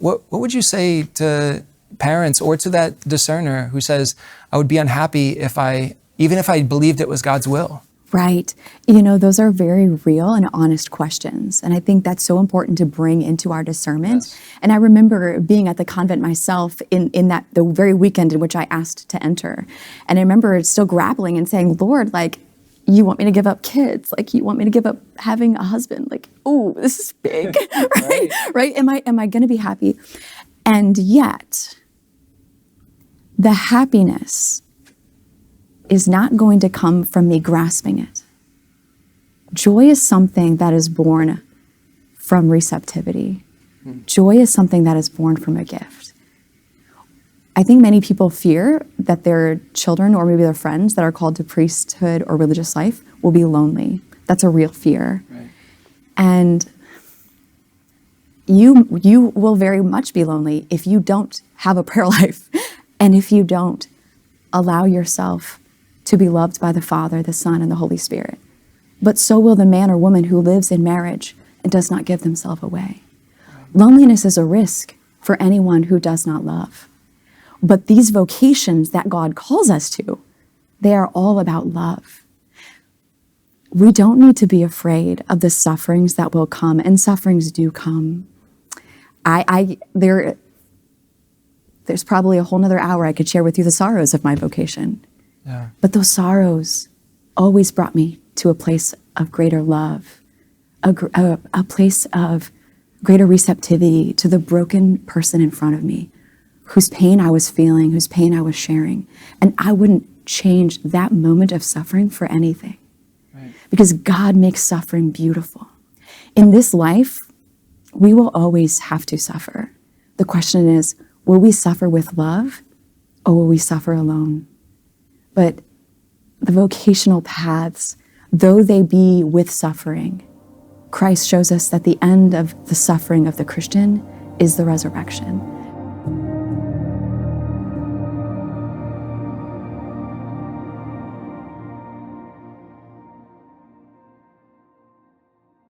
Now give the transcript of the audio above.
What would you say to parents or to that discerner who says, I would be unhappy even if I believed it was God's will? Right. You know, those are very real and honest questions. And I think that's so important to bring into our discernment. Yes. And I remember being at the convent myself in the very weekend in which I asked to enter. And I remember still grappling and saying, Lord, like, you want me to give up kids? Like, you want me to give up having a husband? Like, oh, this is big, right? Right? Am I going to be happy? And yet, the happiness is not going to come from me grasping it. Joy is something that is born from receptivity. Joy is something that is born from a gift. I think many people fear that their children or maybe their friends that are called to priesthood or religious life will be lonely. That's a real fear. Right. And you will very much be lonely if you don't have a prayer life and if you don't allow yourself to be loved by the Father, the Son, and the Holy Spirit. But so will the man or woman who lives in marriage and does not give themselves away. Loneliness is a risk for anyone who does not love. But these vocations that God calls us to, they are all about love. We don't need to be afraid of the sufferings that will come, and sufferings do come. There's probably a whole nother hour I could share with you the sorrows of my vocation. Yeah. But those sorrows always brought me to a place of greater love, a place of greater receptivity to the broken person in front of me, whose pain I was feeling, whose pain I was sharing. And I wouldn't change that moment of suffering for anything. Right. Because God makes suffering beautiful. In this life, we will always have to suffer. The question is, will we suffer with love or will we suffer alone? But the vocational paths, though they be with suffering, Christ shows us that the end of the suffering of the Christian is the resurrection.